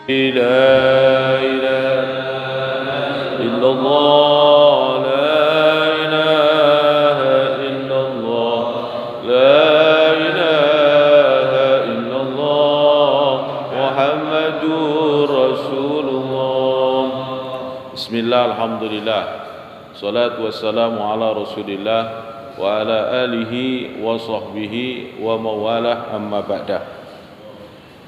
لا إله إلا الله لا إله إلا الله لا إله إلا الله محمد رسول الله بسم الله الحمد لله salatu wassalamu ala rasulillah wa ala alihi wa sahbihi wa mawalah amma ba'dah.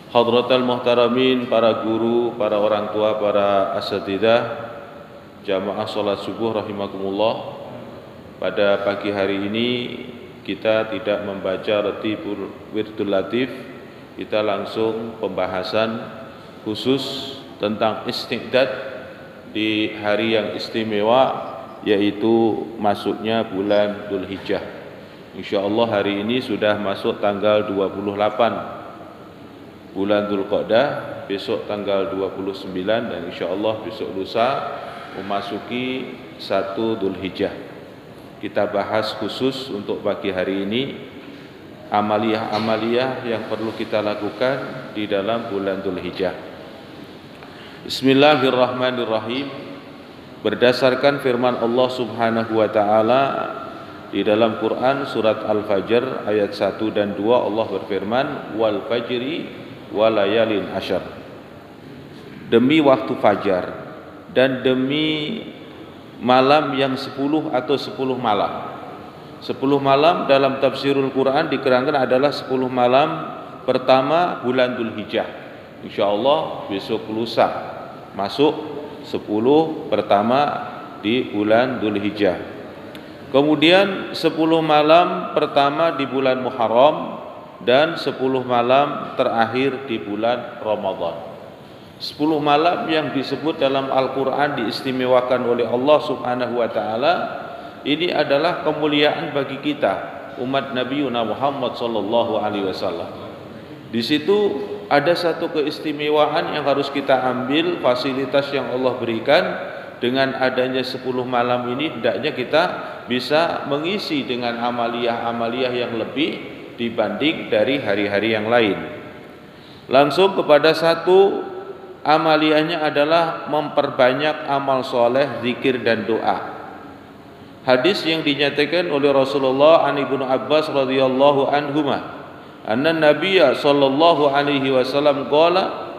Hadratal muhtaramin, para guru, para orang tua, para asatidzah, jamaah salat subuh rahimakumullah. Pada pagi hari ini kita tidak membaca Ratibul Wirdul Latif, kita langsung pembahasan khusus tentang istiqdad di hari yang istimewa, yaitu masuknya bulan Dzulhijjah. Insyaallah hari ini sudah masuk tanggal 28 bulan Dzulqa'dah, besok tanggal 29, dan insyaallah besok lusa memasuki 1 Dzulhijjah. Kita bahas khusus untuk pagi hari ini amaliyah-amaliyah yang perlu kita lakukan di dalam bulan Dzulhijjah. Bismillahirrahmanirrahim. Berdasarkan firman Allah Subhanahu wa taala di dalam Quran surat Al-Fajr ayat 1 dan 2, Allah berfirman, wal fajri walayalin asyar, demi waktu fajar dan demi malam yang 10 atau 10 malam. 10 malam dalam tafsirul Quran diterangkan adalah 10 malam pertama bulan Dzulhijjah. Insyaallah besok lusa masuk 10 pertama di bulan Dzulhijjah. Kemudian 10 malam pertama di bulan Muharram dan 10 malam terakhir di bulan Ramadan. 10 malam yang disebut dalam Al-Quran diistimewakan oleh Allah Subhanahu wa ta'ala. Ini adalah kemuliaan bagi kita, umat Nabi Muhammad sallallahu alaihi wasallam. Di situ ada satu keistimewaan yang harus kita ambil, fasilitas yang Allah berikan. Dengan adanya 10 malam ini hendaknya kita bisa mengisi dengan amaliyah-amaliyah yang lebih dibanding dari hari-hari yang lain. Langsung kepada satu amaliyahnya adalah memperbanyak amal soleh, zikir dan doa. Hadis yang dinyatakan oleh Rasulullah an Ibnu Abbas radhiyallahu anhuma, anna Nabiyya sallallahu alaihi wasallam qala,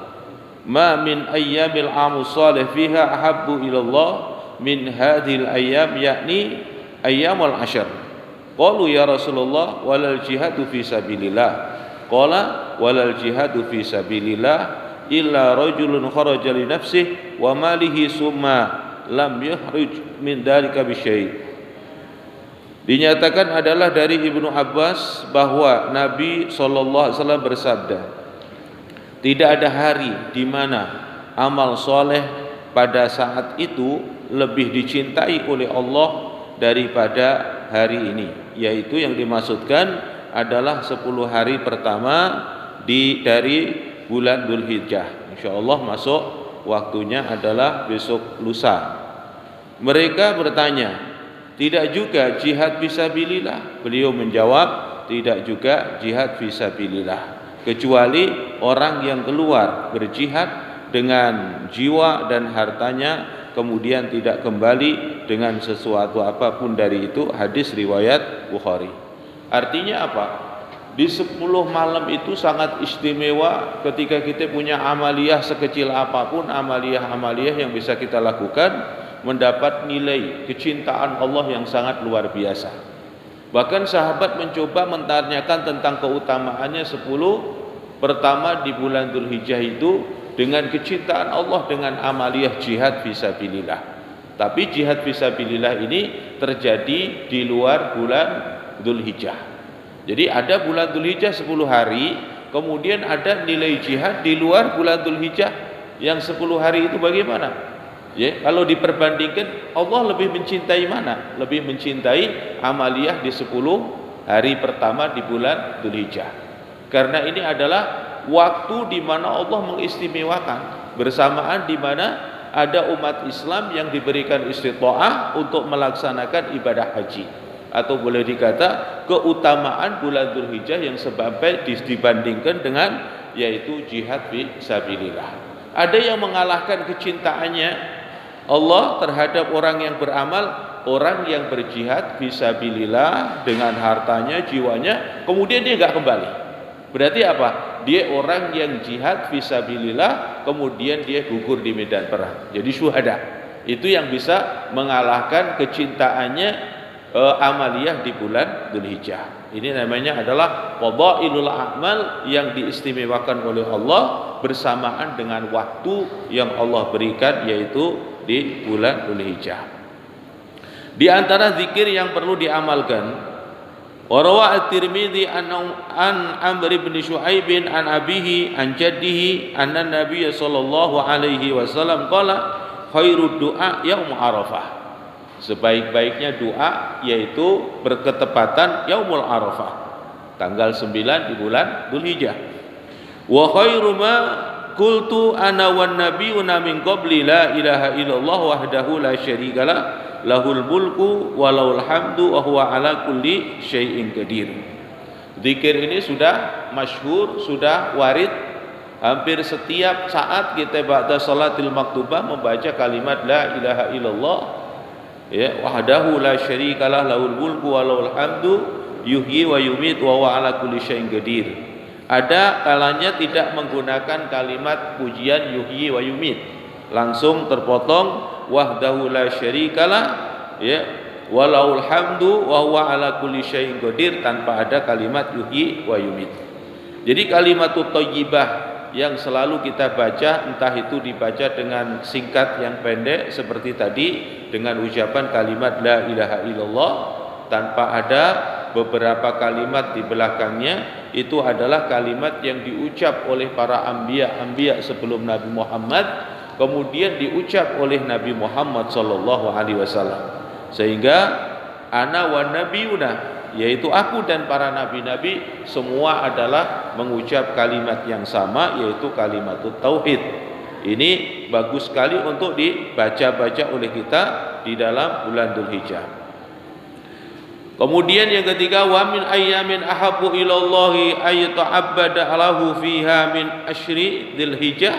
ma min ayyamil amu salih fiha ahabbu ilallah min hadhil ayyam, yakni ayyamul ashar. Qalu ya Rasulullah walal jihadu fi sabilillah. Qala walal jihadu fi sabilillah illa rajulun kharaja li nafsihi wa malihi summa lam yuhruj min dalika bi syai'. Dinyatakan adalah dari Ibnu Abbas bahwa Nabi sallallahu alaihi wasallam bersabda, tidak ada hari di mana amal soleh pada saat itu lebih dicintai oleh Allah daripada hari ini, yaitu yang dimaksudkan adalah 10 hari pertama dari bulan Dzulhijjah. Insyaallah masuk waktunya adalah besok lusa. Mereka bertanya, tidak juga jihad fisabilillah? Beliau menjawab, tidak juga jihad fisabilillah, kecuali orang yang keluar berjihad dengan jiwa dan hartanya kemudian tidak kembali dengan sesuatu apapun dari itu. Hadis riwayat Bukhari. Artinya apa? Di 10 malam itu sangat istimewa ketika kita punya amaliyah sekecil apapun, amaliyah-amaliyah yang bisa kita lakukan mendapat nilai kecintaan Allah yang sangat luar biasa. Bahkan sahabat mencoba menanyakan tentang keutamaannya 10 pertama di bulan Dzulhijjah itu dengan kecintaan Allah dengan amaliyah jihad fisabilillah. Tapi jihad fisabilillah ini terjadi di luar bulan Dzulhijjah. Jadi ada bulan Dzulhijjah 10 hari, kemudian ada nilai jihad di luar bulan Dzulhijjah yang 10 hari itu bagaimana? Ya, kalau diperbandingkan, Allah lebih mencintai mana? Lebih mencintai amaliyah di 10 hari pertama di bulan Dzulhijjah. Karena ini adalah waktu di mana Allah mengistimewakan, bersamaan di mana ada umat Islam yang diberikan istita'ah untuk melaksanakan ibadah haji, atau boleh dikata keutamaan bulan Dzulhijjah yang sebabnya dibandingkan dengan yaitu jihad fi sabilillah. Ada yang mengalahkan kecintaannya Allah terhadap orang yang beramal, orang yang berjihad fisabilillah dengan hartanya, jiwanya, kemudian dia enggak kembali. Berarti apa? Dia orang yang jihad fisabilillah, kemudian dia gugur di medan perang. Jadi syuhada. Itu yang bisa mengalahkan kecintaannya amaliyah di bulan Dzulhijjah. Ini namanya adalah fadailul a'mal yang diistimewakan oleh Allah bersamaan dengan waktu yang Allah berikan, yaitu di bulan Dzulhijjah. Di antara zikir yang perlu diamalkan, Warawa at-Tirmidzi an Amr bin Shu'aib an abihi an jaddihi anna Nabiy sallallahu alaihi wasallam qala khairud du'a yaum Arafah. Sebaik-baiknya doa yaitu berketepatan Yaumul Arafah, tanggal 9 di bulan Dzulhijjah. Wa khairu ma qultu ana wan nabiyuna min qabli la ilaha illallah wahdahu la syarikalah lahul mulku walahul hamdu wa huwa ala kulli syai'in qadir. Zikir ini sudah masyhur, sudah warid. Hampir setiap saat kita ba'da salatil maktubah membaca kalimat la ilaha illallah, ya, wahdahu la syarikalah lahul mulku walahul hamdu yuhyi wa yumit wa huwa ala kulli syai'in qadir. Ada kalanya tidak menggunakan kalimat pujian yuhyi wa yumit, langsung terpotong wahdahu la syarikalah, ya, walahul hamdu wa huwa ala kulli syai'in qadir, tanpa ada kalimat yuhyi wa yumit. Jadi kalimatut thayyibah yang selalu kita baca, entah itu dibaca dengan singkat yang pendek seperti tadi dengan ucapan kalimat la ilaha illallah tanpa ada beberapa kalimat di belakangnya, itu adalah kalimat yang diucap oleh para anbiya sebelum Nabi Muhammad, kemudian diucap oleh Nabi Muhammad sallallahu alaihi wasallam, sehingga ana wan nabiyuna, yaitu aku dan para nabi-nabi semua adalah mengucap kalimat yang sama, yaitu kalimatut tauhid. Ini bagus sekali untuk dibaca-baca oleh kita di dalam bulan Dzulhijjah. Kemudian yang ketiga, wa min ayyamin ahabbu ilallahi ay ta'abbada lahu fiha min asyri Dzulhijjah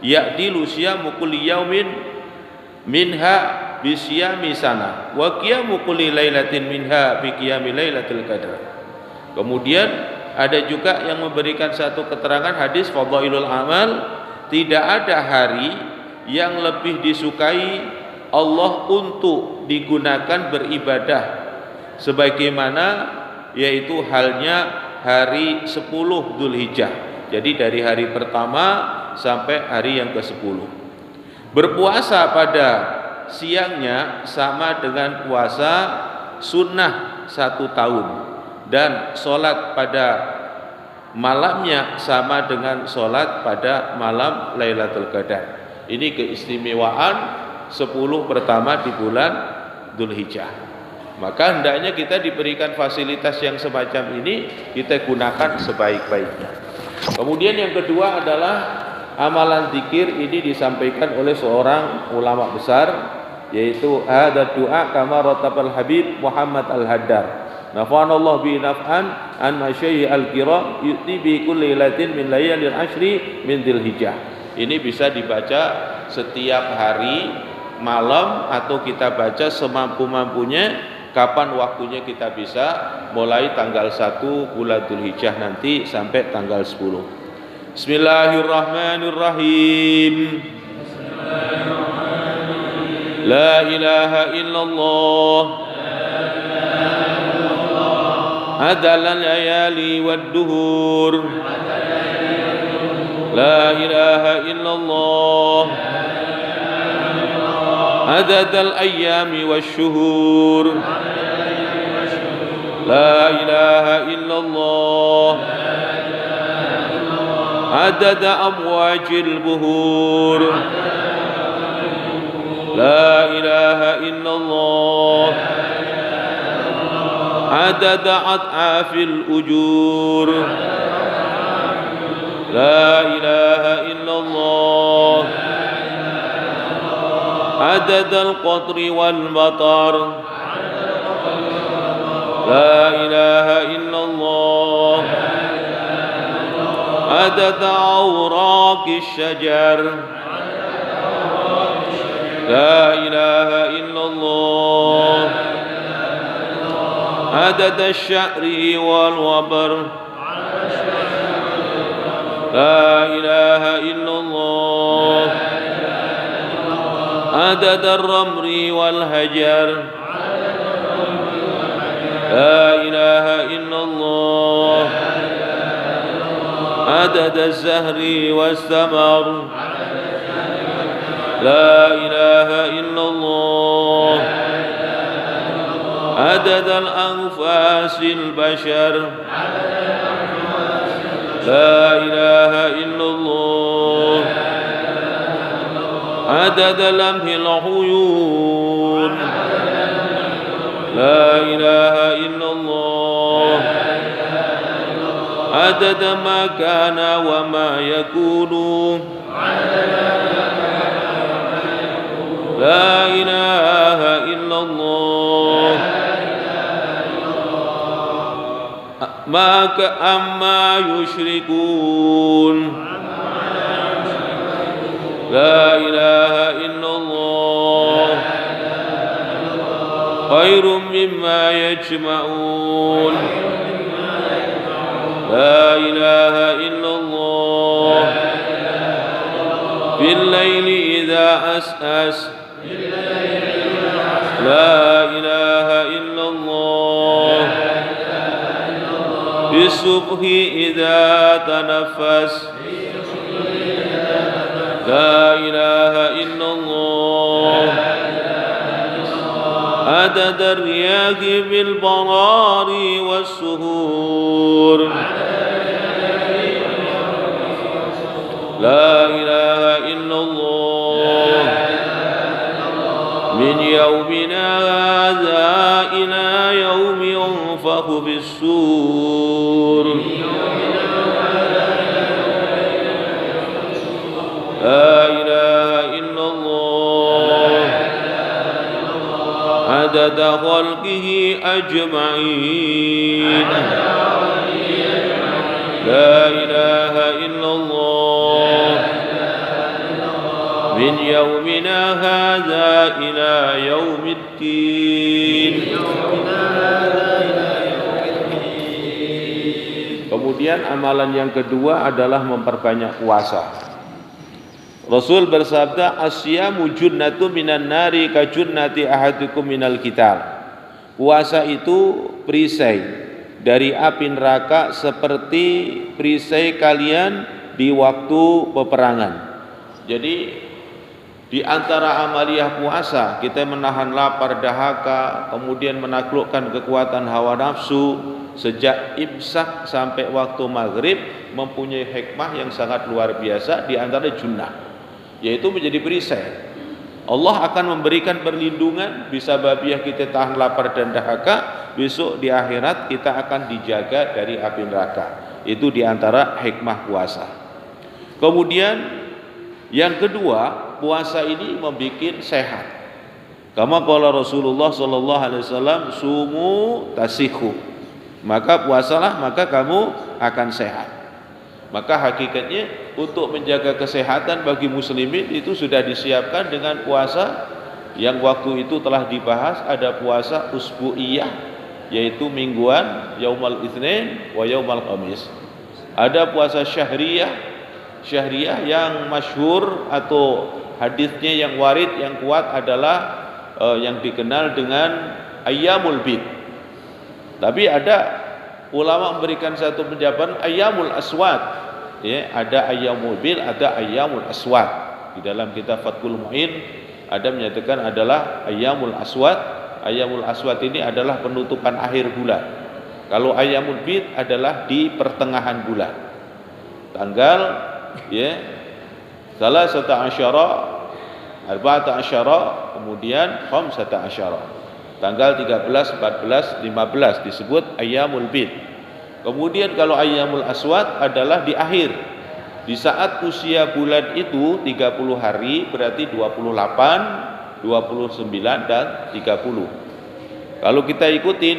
ya'dilu siyamu kulli yaumin minha bi siyami sana wa qiyamu kulli lailatin minha bi qiyami lailatul qadar. Kemudian ada juga yang memberikan satu keterangan hadis fadailul amal, tidak ada hari yang lebih disukai Allah untuk digunakan beribadah sebagaimana yaitu halnya hari 10 Dzulhijjah. Jadi dari hari pertama sampai hari yang ke-10. Berpuasa pada siangnya sama dengan puasa sunnah 1 tahun, dan sholat pada malamnya sama dengan sholat pada malam Lailatul Qadar. Ini keistimewaan 10 pertama di bulan Dzulhijjah. Maka hendaknya kita diberikan fasilitas yang semacam ini, kita gunakan sebaik-baiknya. Kemudian yang kedua adalah amalan zikir. Ini disampaikan oleh seorang ulama besar, yaitu hadza du'a kama ratabal Habib Muhammad Al-Haddar nafanallahu bi naf'an an masyayikh al-kiram yu'ti bi kulli lailatin min layalil ashri min Dzulhijjah. Ini bisa dibaca setiap hari malam atau kita baca semampu-mampunya. Kapan waktunya kita bisa, mulai tanggal 1 bulan Dzulhijjah nanti sampai tanggal 10. Bismillahirrahmanirrahim. La ilaha illallah adalal layali wad duhur. La ilaha illallah adadal ayyami wasyuhur. La ilaha illallah adada amwajil buhur. La ilaha illallah adada at'afil ujur. La ilaha illallah adadal qatri wal matar. La ilaha illallah عدد أوراق الشجر لا إله إلا الله عدد الشعر والوبر لا إله إلا الله عدد الرمل والهجر لا إله إلا الله عدد الزهر والثمر لا إله إلا الله عدد الأنفاس البشر لا إله إلا الله عدد لمح العيون لا إله إلا الله عدد ما كان وما يكون لا إله إلا الله أما يشركون لا إله إلا الله خير مما يجمعون لا إله إلا الله في الليل إذا أسأس لا إله إلا الله في الصبح إذا تنفس لا إله إلا الله عدد الرياح بالبرار والسهور لا إله إلا الله من يومنا هذا إلى يوم ينفخ في الصور لا إله إلا الله عدد خلقه أجمعين لا إله إلا الله من يومنا هذا إلى يوم الدين. Kemudian amalan yang kedua adalah memperbanyak puasa. Rasul bersabda, asyamu junnatu minan nari ka junnati ahadukum minal qital. Puasa itu perisai dari api neraka seperti perisai kalian di waktu peperangan. Jadi di antara amaliyah puasa kita menahan lapar dahaga, kemudian menaklukkan kekuatan hawa nafsu sejak imsak sampai waktu maghrib, mempunyai hikmah yang sangat luar biasa. Di antara junnah, yaitu menjadi perisai. Allah akan memberikan perlindungan bisa babiah kita tahan lapar dan dahaga, besok di akhirat kita akan dijaga dari api neraka. Itu di antara hikmah puasa. Kemudian yang kedua, puasa ini membuat sehat. Kama qala Rasulullah sallallahu alaihi wasallam, sumu tasihu. Maka puasalah, maka kamu akan sehat. Maka hakikatnya untuk menjaga kesehatan bagi muslimin itu sudah disiapkan dengan puasa yang waktu itu telah dibahas. Ada puasa usbu'iyah, yaitu mingguan, yaumal itsnin wa yaumal khamis. Ada puasa syahriyah yang masyhur atau hadisnya yang warid yang kuat adalah yang dikenal dengan ayyamul bid. Tapi ada ulama memberikan satu penjabaran ayyamul aswad. Ya, ada ayyamul bid, ada ayyamul aswad. Di dalam kitab Fathul Mu'in ada menyatakan adalah ayyamul aswad. Ayyamul aswad ini adalah penutupan akhir bulan. Kalau ayyamul bid adalah di pertengahan bulan. Tanggal salah satu asyara, arba'ata asyara, kemudian khamsata asyara. Tanggal 13, 14, 15 disebut ayyamul bid. Kemudian kalau ayyamul aswad adalah di akhir. Di saat usia bulan itu 30 hari, berarti 28, 29 dan 30. Kalau kita ikutin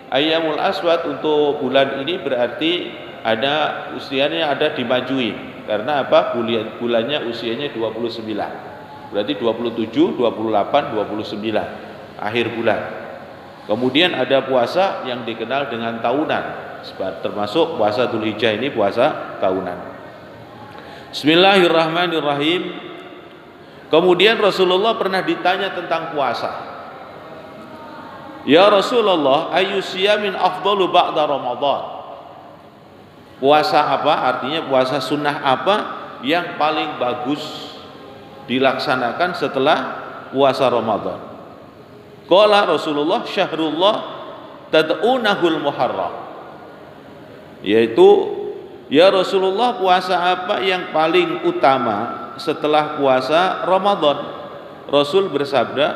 ayyamul aswad untuk bulan ini berarti ada usianya ada dimajuin. Karena apa? Bulannya usianya 29. Berarti 27, 28, 29 akhir bulan. Kemudian ada puasa yang dikenal dengan tahunan, termasuk puasa Dzulhijjah ini puasa tahunan. Bismillahirrahmanirrahim. Kemudian Rasulullah pernah ditanya tentang puasa. Ya Rasulullah, ayyu siyamin afdalu ba'da Ramadan? Puasa apa? Artinya puasa sunnah apa yang paling bagus dilaksanakan setelah puasa Ramadan? Qala Rasulullah, syahrullah tad'unahul muharram. Yaitu, ya Rasulullah, puasa apa yang paling utama setelah puasa Ramadan? Rasul bersabda,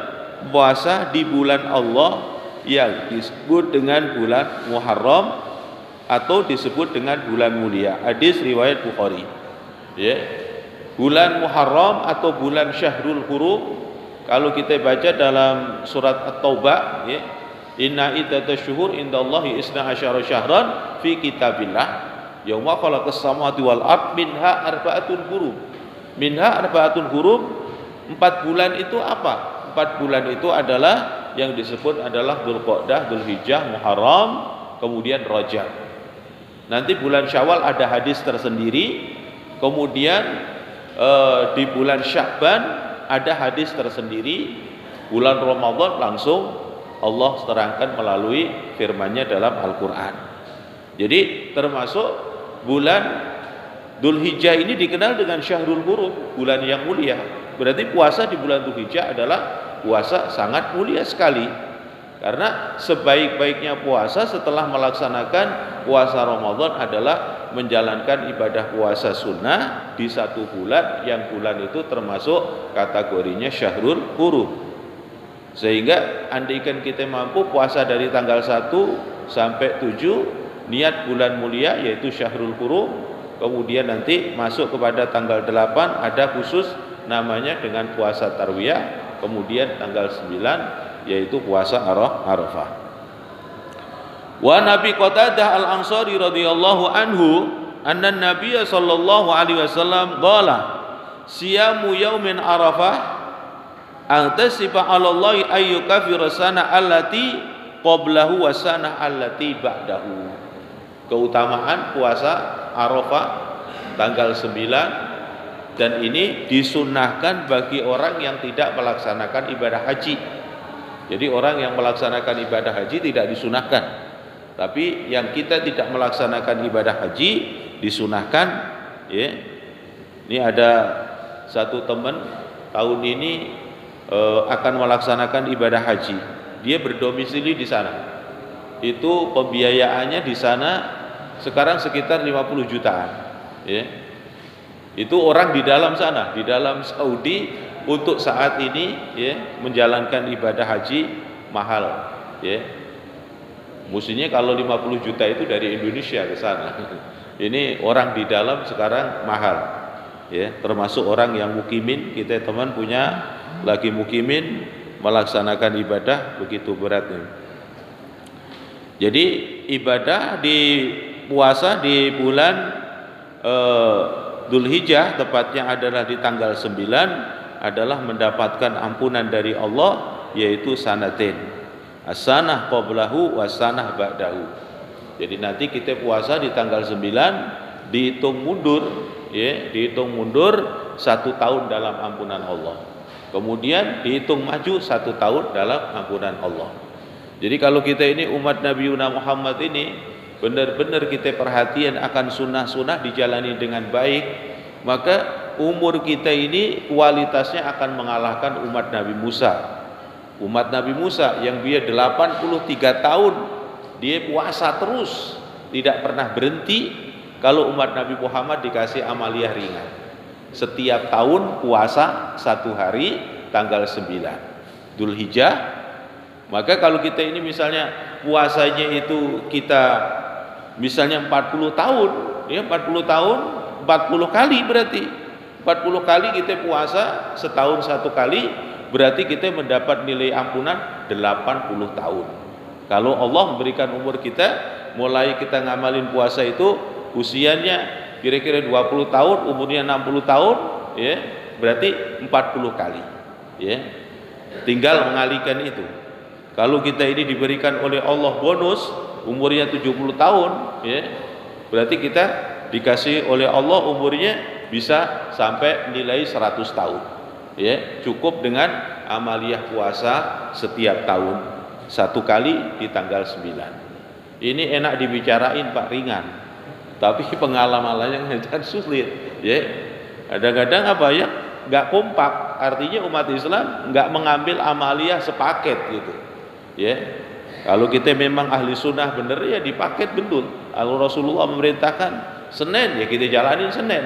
puasa di bulan Allah yang disebut dengan bulan Muharram atau disebut dengan bulan mulia. Hadis riwayat Bukhari. Ya. Bulan Muharram atau bulan Syahrul Hurum, kalau kita baca dalam surat At-Taubah, ya, inna iddatash syuhur indallahi isna asyara syahran fi kitabillah yauma khalaqas samawati wal ard minha arba'atun hurum. Minha arba'atun hurum, 4 bulan itu apa? 4 bulan itu adalah yang disebut adalah Dzulqa'dah, Dzulhijjah, Muharram, kemudian Rajab. Nanti bulan Syawal ada hadis tersendiri, kemudian di bulan Sya'ban ada hadis tersendiri, bulan Ramadan langsung Allah terangkan melalui firman-Nya dalam Al-Qur'an. Jadi termasuk bulan Dzulhijjah ini dikenal dengan Syahrul Hurum, bulan yang mulia. Berarti puasa di bulan Dzulhijjah adalah puasa sangat mulia sekali. Karena sebaik-baiknya puasa setelah melaksanakan puasa Ramadan adalah menjalankan ibadah puasa sunnah di 1 bulan, yang bulan itu termasuk kategorinya Syahrul Hurum. Sehingga andaikan kita mampu puasa dari tanggal 1 sampai 7, niat bulan mulia yaitu Syahrul Hurum, kemudian nanti masuk kepada tanggal 8 ada khusus namanya dengan puasa Tarwiyah, kemudian tanggal 9 yaitu puasa Arafah. Wa Nabi Qatadah Al-Ansari radhiyallahu anhu anna Nabiy sallallahu alaihi wasallam qala siyamu yaumin Arafah antasifa 'ala Allah ayyukafira sana allati qablahu wa sana allati ba'dahu. Keutamaan puasa Arafah tanggal 9, dan ini disunnahkan bagi orang yang tidak melaksanakan ibadah haji. Jadi orang yang melaksanakan ibadah haji tidak disunahkan, tapi yang kita tidak melaksanakan ibadah haji disunahkan. Ya. Ini ada satu teman tahun ini akan melaksanakan ibadah haji. Dia berdomisili di sana. Itu pembiayaannya di sana sekarang sekitar 50 jutaan. Ya. Itu orang di dalam sana, di dalam Saudi. Untuk saat ini ya, menjalankan ibadah haji mahal ya. Mestinya kalau 50 juta itu dari Indonesia ke sana. Ini orang di dalam sekarang mahal ya, termasuk orang yang mukimin. Kita teman punya lagi mukimin melaksanakan ibadah begitu beratnya. Jadi ibadah di puasa di bulan Dzulhijjah tepatnya adalah di tanggal 9 adalah mendapatkan ampunan dari Allah, yaitu sanatin, as-sanah qablahu was-sanah ba'dahu. Jadi nanti kita puasa di tanggal 9 dihitung mundur ya, dihitung mundur 1 tahun dalam ampunan Allah, kemudian dihitung maju 1 tahun dalam ampunan Allah. Jadi kalau kita ini umat Nabi Muhammad ini benar-benar kita perhatian akan sunnah-sunnah dijalani dengan baik, maka umur kita ini kualitasnya akan mengalahkan umat Nabi Musa. Umat Nabi Musa yang dia 83 tahun dia puasa terus, tidak pernah berhenti. Kalau umat Nabi Muhammad dikasih amaliyah ringan, setiap tahun puasa 1 hari tanggal 9 Dzulhijjah. Maka kalau kita ini misalnya puasanya itu kita misalnya 40 tahun ya, 40 tahun 40 kali, berarti 40 kali kita puasa setahun 1 kali, berarti kita mendapat nilai ampunan 80 tahun. Kalau Allah memberikan umur kita, mulai kita ngamalin puasa itu usianya kira-kira 20 tahun, umurnya 60 tahun, ya, berarti 40 kali, ya. Tinggal mengalihkan itu. Kalau kita ini diberikan oleh Allah bonus umurnya 70 tahun, ya, berarti kita dikasih oleh Allah umurnya bisa sampai nilai 100 tahun, ya. Cukup dengan amaliyah puasa setiap tahun 1 kali di tanggal 9. Ini enak dibicarain Pak, ringan, tapi pengalamannya kan sulit, ya. Kadang-kadang apa ya, nggak kompak, artinya umat Islam nggak mengambil amaliyah sepaket gitu, ya. Kalau kita memang ahli sunnah bener ya dipaket betul. Kalau Rasulullah memerintahkan Senin ya kita jalanin Senin,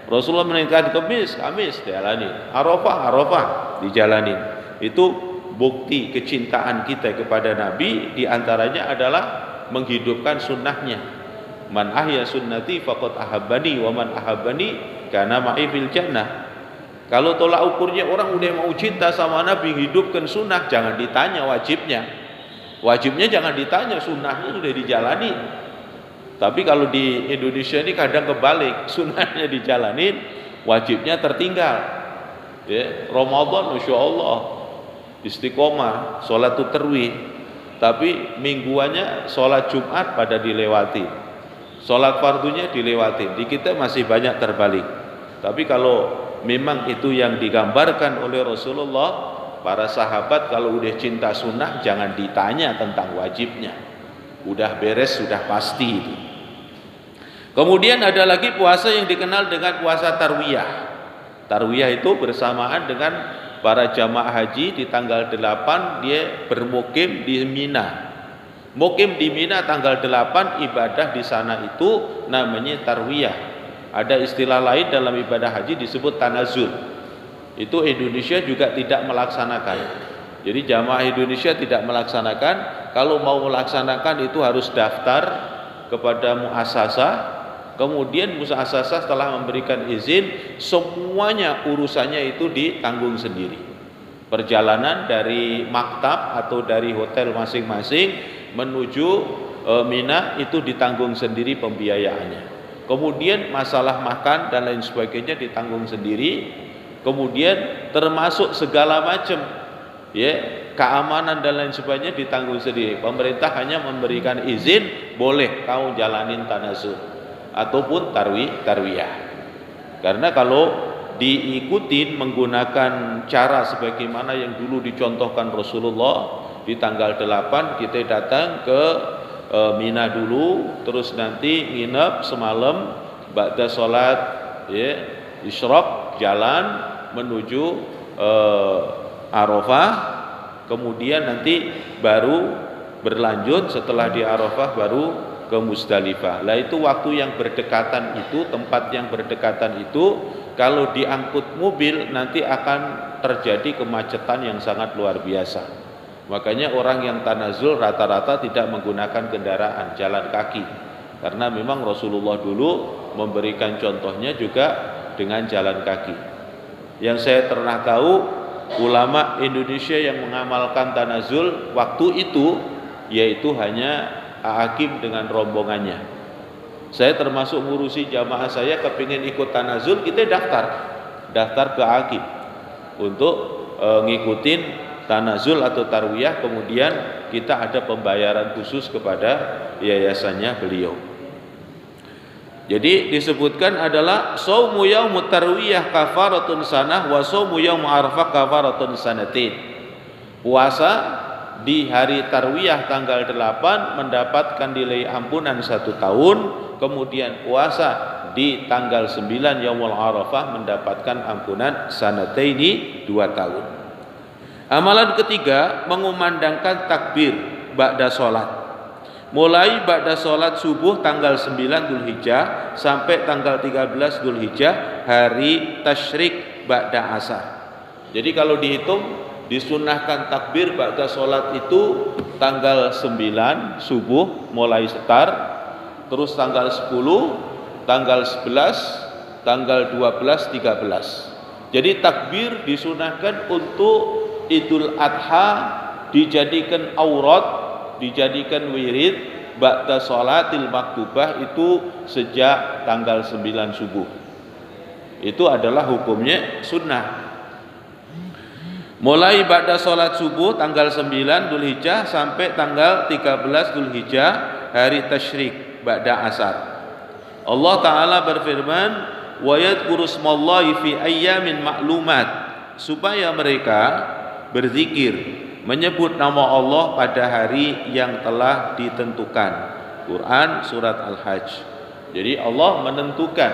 Rasulullah memerintahkan Kamis jalanin, Arafah dijalanin. Itu bukti kecintaan kita kepada Nabi, diantaranya adalah menghidupkan sunnahnya. Man ahya sunnati faqad ahabbani wa man ahabbani kana ma'i fil jannah. Kalau tolak ukurnya orang udah mau cinta sama Nabi, hidupkan sunnah, jangan ditanya wajibnya. Wajibnya jangan ditanya, sunnahnya sudah dijalani. Tapi kalau di Indonesia ini kadang kebalik, sunnahnya dijalanin, wajibnya tertinggal. Ya, Ramadan Masya Allah istiqomah, sholat tarawih, tapi mingguannya sholat Jumat pada dilewati, sholat fardunya dilewati. Di kita masih banyak terbalik. Tapi kalau memang itu yang digambarkan oleh Rasulullah, para sahabat kalau udah cinta sunnah jangan ditanya tentang wajibnya, udah beres, sudah pasti itu. Kemudian ada lagi puasa yang dikenal dengan puasa tarwiyah. Tarwiyah itu bersamaan dengan para jamaah haji di tanggal 8 dia bermukim di Mina. Mukim di Mina tanggal 8, ibadah di sana itu namanya tarwiyah. Ada istilah lain dalam ibadah haji disebut tanazul. Itu Indonesia juga tidak melaksanakan. Jadi jamaah Indonesia tidak melaksanakan. Kalau mau melaksanakan itu harus daftar kepada muassasah. Kemudian muassasah setelah memberikan izin, semuanya urusannya itu ditanggung sendiri. Perjalanan dari maktab atau dari hotel masing-masing menuju Mina itu ditanggung sendiri pembiayaannya. Kemudian masalah makan dan lain sebagainya ditanggung sendiri. Kemudian termasuk segala macam, ya, keamanan dan lain sebagainya ditanggung sendiri. Pemerintah hanya memberikan izin, boleh kau jalanin tanazul ataupun tarwiyah. Karena kalau diikutin menggunakan cara sebagaimana yang dulu dicontohkan Rasulullah, di tanggal 8 kita datang ke Mina dulu, terus nanti nginep semalam, ba'da sholat, ya, isyraq, jalan menuju Arafah, kemudian nanti baru berlanjut setelah di Arafah baru ke Musdalifah. Lah itu waktu yang berdekatan itu, tempat yang berdekatan itu, kalau diangkut mobil nanti akan terjadi kemacetan yang sangat luar biasa. Makanya orang yang tanazul rata-rata tidak menggunakan kendaraan, jalan kaki. Karena memang Rasulullah dulu memberikan contohnya juga dengan jalan kaki. Yang saya pernah tahu, ulama Indonesia yang mengamalkan tanazul waktu itu yaitu hanya Hakim dengan rombongannya. Saya termasuk ngurusi jamaah, saya kepingin ikut tanazul, kita daftar ke Hakim untuk ngikutin tanazul atau tarwiyah. Kemudian kita ada pembayaran khusus kepada yayasannya beliau. Jadi disebutkan adalah shaumu yaumut tarwiyah kafaratun sanah wa shaumu yaum arafah kafaratun sanatin. Puasa di hari tarwiyah tanggal 8 mendapatkan nilai ampunan 1 tahun, kemudian puasa di tanggal 9 yaumul arafah mendapatkan ampunan sanataini 2 tahun. Amalan ketiga, mengumandangkan takbir ba'da sholat. Mulai ba'da sholat subuh tanggal 9 Dzulhijjah sampai tanggal 13 Dzulhijjah, hari tasyrik ba'da asar. Jadi kalau dihitung, disunahkan takbir ba'da sholat itu tanggal 9 subuh mulai start, terus tanggal 10, tanggal 11, tanggal 12, 13. Jadi takbir disunahkan untuk Idul Adha, dijadikan aurat, dijadikan wirid, ba'da sholatil maktubah itu sejak tanggal 9 subuh. Itu adalah hukumnya sunnah. Mulai ba'da sholat subuh tanggal 9 Dzulhijjah sampai tanggal 13 Dzulhijjah hari tasyrik ba'da asar. Allah Ta'ala berfirman, wa yadhkuru smallahi fi ayyamin ma'lumat, supaya mereka berzikir menyebut nama Allah pada hari yang telah ditentukan. Quran surat Al-Hajj. Jadi Allah menentukan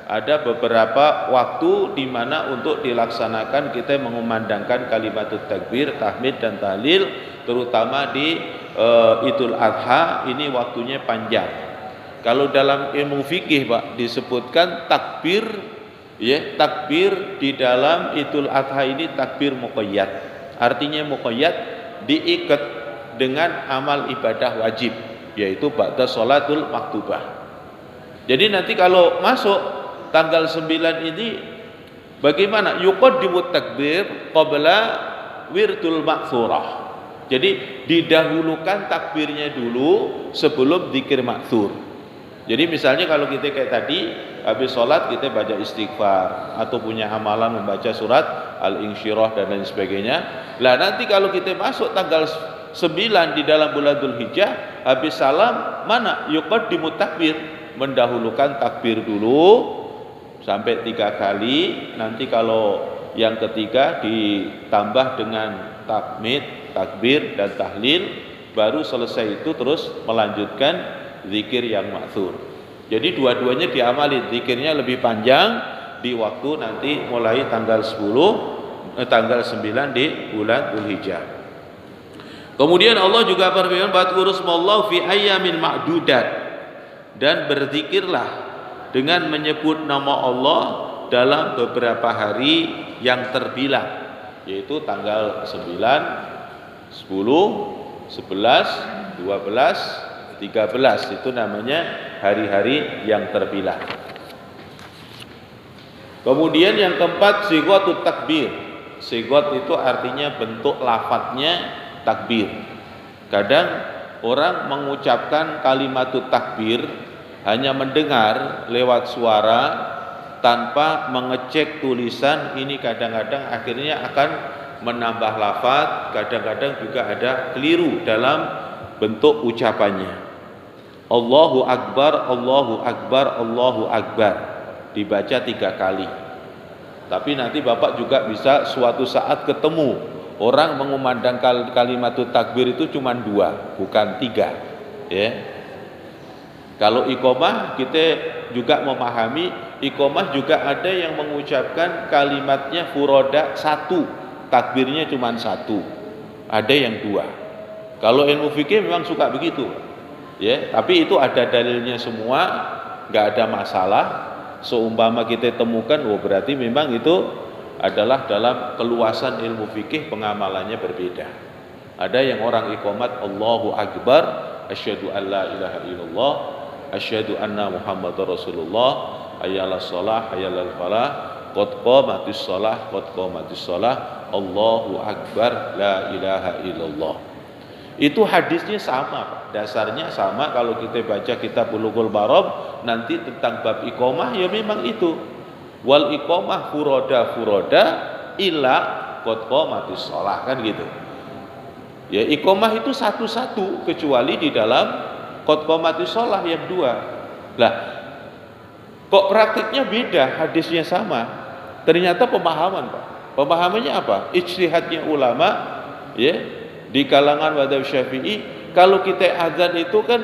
ada beberapa waktu di mana untuk dilaksanakan kita mengumandangkan kalimatut takbir, tahmid dan tahlil, terutama di Idul Adha ini waktunya panjang. Kalau dalam ilmu fikih Pak disebutkan takbir, ya, takbir di dalam Idul Adha ini takbir muqayyad. Artinya muqayyad diikat dengan amal ibadah wajib, yaitu ba'da sholatul maktubah. Jadi nanti kalau masuk tanggal 9 ini bagaimana? Yuqaddimu takbir qabla wirdul ma'thurah. Jadi didahulukan takbirnya dulu sebelum zikir ma'thur. Jadi misalnya kalau kita kayak tadi habis sholat kita baca istighfar atau punya amalan membaca surat Al-Insyirah dan lain sebagainya. Lah nanti kalau kita masuk tanggal 9 di dalam bulan Dzulhijjah habis salam, mana? Yuqaddimu takbir, mendahulukan takbir dulu sampai 3 kali. Nanti kalau yang ketiga ditambah dengan tahmid, takbir dan tahlil, baru selesai itu terus melanjutkan zikir yang ma'thur. Jadi dua-duanya diamali, zikirnya lebih panjang di waktu nanti mulai tanggal 9 di bulan Dzulhijjah. Kemudian Allah juga berfirman, "Wadhkuru smallahi fi ayyamin ma'dudat," dan berzikirlah dengan menyebut nama Allah dalam beberapa hari yang terbilang, yaitu tanggal 9, 10, 11, 12, 13. Itu namanya hari-hari yang terbilang. Kemudian yang keempat, sighatut takbir. Sighat itu artinya bentuk lafadznya takbir. Kadang orang mengucapkan kalimatut takbir hanya mendengar lewat suara tanpa mengecek tulisan, ini kadang-kadang akhirnya akan menambah lafaz, kadang-kadang juga ada keliru dalam bentuk ucapannya. Allahu Akbar, Allahu Akbar, Allahu Akbar dibaca 3 kali. Tapi nanti Bapak juga bisa suatu saat ketemu orang mengumandangkan kalimatut takbir itu cuma 2, bukan 3, ya. Kalau iqamah kita juga memahami, iqamah juga ada yang mengucapkan kalimatnya furoda 1, takbirnya cuma 1, ada yang 2. Kalau ilmu fikih memang suka begitu, ya. Tapi itu ada dalilnya semua, nggak ada masalah. Seumpama kita temukan, berarti memang itu adalah dalam keluasan ilmu fikih pengamalannya berbeda. Ada yang orang iqamat Allahu Akbar, asyhadu an la ilaha illallah, asyhadu anna Muhammadar Rasulullah, hayyalas shalah, hayyalal falah, qad qamatis shalah, qad qamatis shalah, Allahu Akbar, la ilaha illallah. Itu hadisnya sama, Pak. Dasarnya sama. Kalau kita baca kitab Bulughul Maram nanti tentang bab iqamah, ya memang itu. Wal iqamah furoda illa qad qamatis shalah, kan gitu. Ya, iqamah itu satu-satu kecuali di dalam qad qamatis shalah yang 2. Lah, kok praktiknya beda, hadisnya sama. Ternyata pemahaman, Pak. Pemahamannya apa? Ijtihadnya ulama, ya, di kalangan madzhab Syafi'i. Kalau kita azan itu kan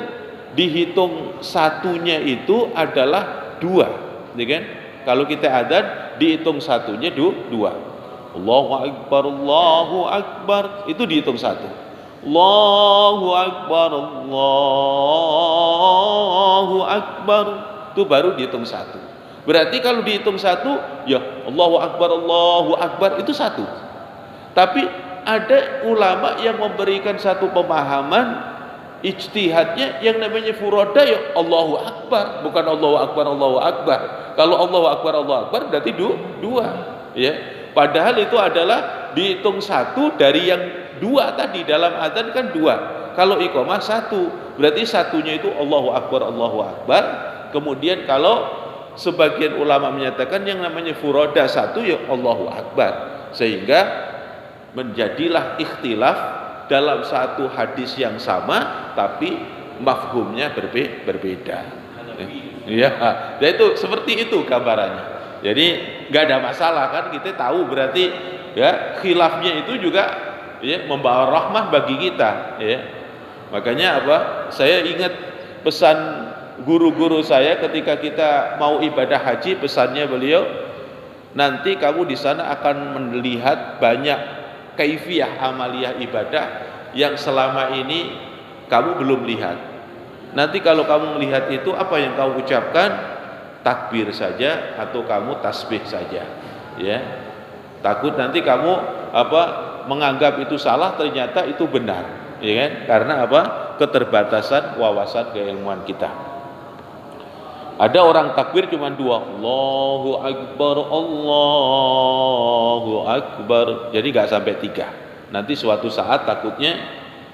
dihitung satunya itu adalah 2, ya kan? Kalau kita azan dihitung satunya 2. Allahu Akbar, Allahu Akbar, itu dihitung 1. Allahu Akbar, Allahu Akbar, itu baru dihitung 1. Berarti kalau dihitung 1, ya Allahu Akbar itu 1. Tapi ada ulama yang memberikan satu pemahaman ijtihadnya yang namanya furoda, ya Allahu Akbar, bukan Allahu Akbar, Allahu Akbar. Kalau Allahu Akbar berarti 2, ya. Padahal itu adalah dihitung 1 dari yang 2 tadi. Dalam adzan kan 2, kalau iqamah 1. Berarti satunya itu Allahu Akbar, Allahu Akbar. Kemudian kalau sebagian ulama menyatakan yang namanya furoda satu ya Allahu Akbar, sehingga menjadilah ikhtilaf dalam satu hadis yang sama tapi mafhumnya berbeda. Ya, itu seperti itu gambarannya. Jadi nggak ada masalah kan, kita tahu berarti ya khilafnya itu juga ya membawa rahmah bagi kita ya. Makanya apa? Saya ingat pesan guru-guru saya ketika kita mau ibadah haji, pesannya beliau, nanti kamu di sana akan melihat banyak kaifiyah amaliyah ibadah yang selama ini kamu belum lihat. Nanti kalau kamu melihat itu, apa yang kamu ucapkan? Takbir saja atau kamu tasbih saja ya. Takut nanti kamu menganggap itu salah, ternyata itu benar ya kan, karena keterbatasan wawasan keilmuan kita. Ada orang takbir cuma dua, Allahu Akbar, Allahu Akbar, jadi gak sampai tiga. Nanti suatu saat takutnya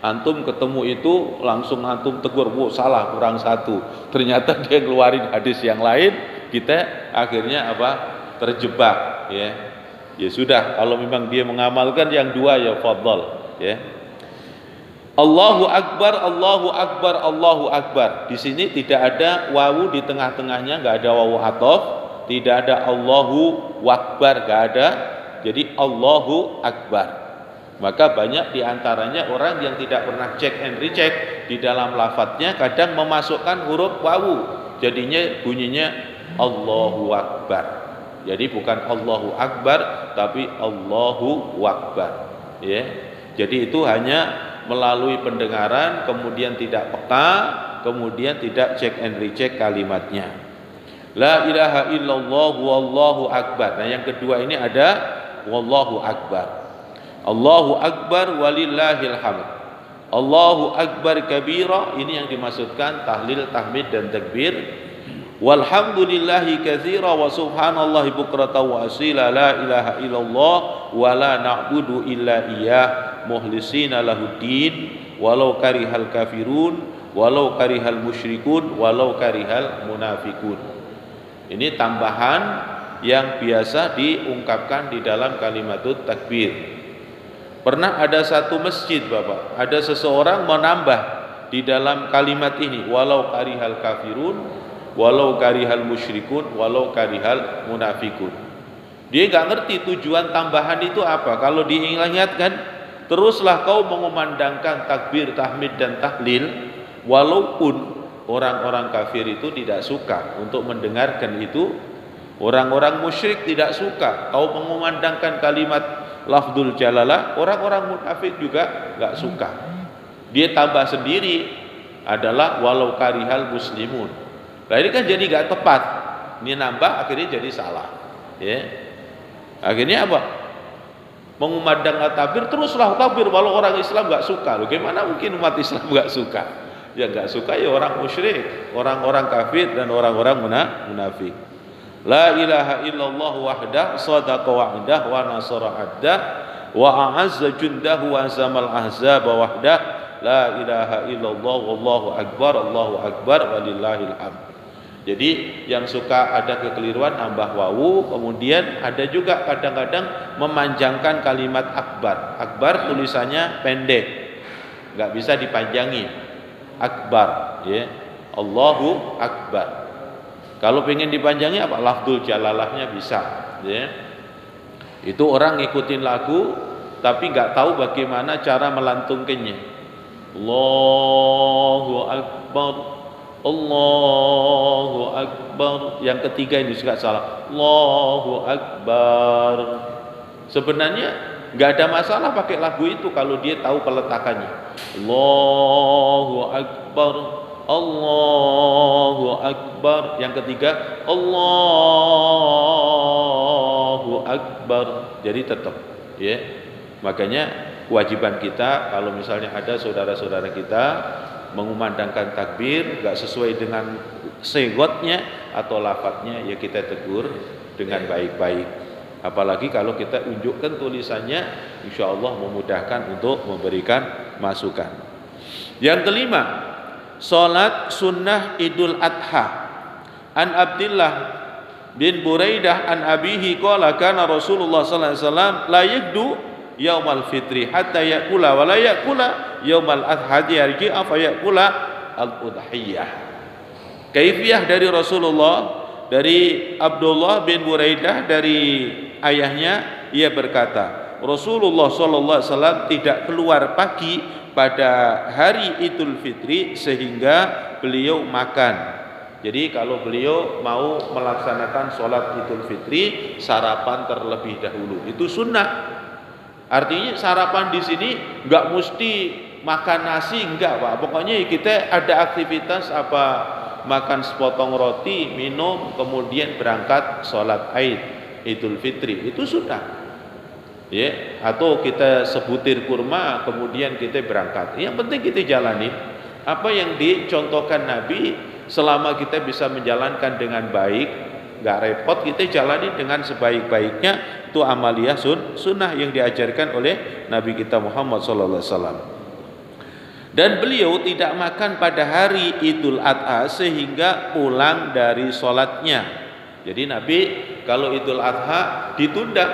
antum ketemu itu langsung antum tegur, salah, kurang satu, ternyata dia keluarin hadis yang lain, kita akhirnya terjebak ya. Ya sudah, kalau memang dia mengamalkan yang dua ya fadhal ya. Allahu Akbar, Allahu Akbar, Allahu Akbar. Di sini tidak ada wawu di tengah-tengahnya, nggak ada wawu athof, tidak ada Allahu Akbar, nggak ada. Jadi Allahu Akbar. Maka banyak diantaranya orang yang tidak pernah cek and recheck di dalam lafadznya, kadang memasukkan huruf wawu, jadinya bunyinya Allahu Akbar. Jadi bukan Allahu Akbar tapi Allahu Akbar ya. Jadi itu hanya melalui pendengaran, kemudian tidak peka, kemudian tidak cek and recheck kalimatnya. La ilaha illallah wallahu akbar. Nah yang kedua ini ada wallahu akbar. Allahu akbar walillahil hamd. Allahu akbar kabira, ini yang dimaksudkan tahlil, tahmid dan takbir. Walhamdulillahi katsira wa subhanallahi bukratan wa asila, la ilaha illallah wa la na'budu illa iyyah mukhlisina lahuddin walau karihal kafirun walau karihal musyrikun walau karihal munafikun. Ini tambahan yang biasa diungkapkan di dalam kalimatut takbir. Pernah ada satu masjid Bapak, ada seseorang menambah di dalam kalimat ini, walau karihal kafirun, walau karihal musyrikun, walau karihal munafikun. Dia nggak ngerti tujuan tambahan itu apa. Kalau diingatkan, teruslah kau mengumandangkan takbir, tahmid dan tahlil, walaupun orang-orang kafir itu tidak suka untuk mendengarkan itu, orang-orang musyrik tidak suka kau mengumandangkan kalimat lafdzul jalalah, orang-orang munafik juga nggak suka. Dia tambah sendiri adalah walau karihal muslimun. Nah ini kan jadi nggak tepat. Ini nambah akhirnya jadi salah. Ya. Akhirnya apa? Mengumandangkan takbir, teruslah takbir walau orang Islam nggak suka. Loh, gimana mungkin umat Islam nggak suka? Ya nggak suka ya orang musyrik, orang-orang kafir dan orang-orang munafik. La ilaha illallah wahdah sadaqa wa'dah wa nasara 'abdah wa a'azza jundahu wa zamal ahzaba wahdah. La ilaha illallah wallahu akbar walillahil hamd. Jadi yang suka ada kekeliruan nambah wawu, kemudian ada juga kadang-kadang memanjangkan kalimat akbar. Akbar tulisannya pendek, nggak bisa dipanjangi. Akbar ya. Allahu akbar. Kalau pengen dipanjangi apa? Lafdzul jalalahnya bisa ya. Itu orang ngikutin lagu tapi nggak tahu bagaimana cara melantungkannya. Allahu akbar, Allahu akbar. Yang ketiga ini juga salah. Allahu akbar. Sebenarnya nggak ada masalah pakai lagu itu kalau dia tahu peletakannya. Allahu akbar, Allahu akbar. Yang ketiga Allahu akbar. Jadi tetap ya. Makanya kewajiban kita kalau misalnya ada saudara-saudara kita mengumandangkan takbir enggak sesuai dengan segotnya atau lafadznya, ya kita tegur dengan baik-baik. Apalagi kalau kita unjukkan tulisannya, insyaallah memudahkan untuk memberikan masukan. Yang kelima, salat sunnah Idul Adha. An Abdullah bin Buraidah an abihi qala kana Rasulullah sallallahu alaihi wasallam la yaqdu yaumal fitri hatta yaqula wa la yaqula yaumal adha yarji'a fa yaqula al-udhiyah. Kaifiyah dari Rasulullah, dari Abdullah bin Buraidah dari ayahnya, ia berkata Rasulullah sallallahu alaihi wasallam tidak keluar pagi pada hari Idul Fitri sehingga beliau makan. Jadi kalau beliau mau melaksanakan sholat Idul Fitri, sarapan terlebih dahulu. Itu sunnah. Artinya sarapan di sini nggak mesti makan nasi, enggak Pak. Pokoknya kita ada aktivitas apa, makan sepotong roti, minum, kemudian berangkat sholat Id Idul Fitri. Itu sunnah. Ya, atau kita sebutir kurma, kemudian kita berangkat. Yang penting kita jalani apa yang dicontohkan Nabi. Selama kita bisa menjalankan dengan baik, nggak repot, kita jalani dengan sebaik-baiknya. Itu amaliyah sunnah yang diajarkan oleh Nabi kita Muhammad SAW. Dan beliau tidak makan pada hari Idul Adha sehingga pulang dari sholatnya. Jadi Nabi kalau Idul Adha ditunda,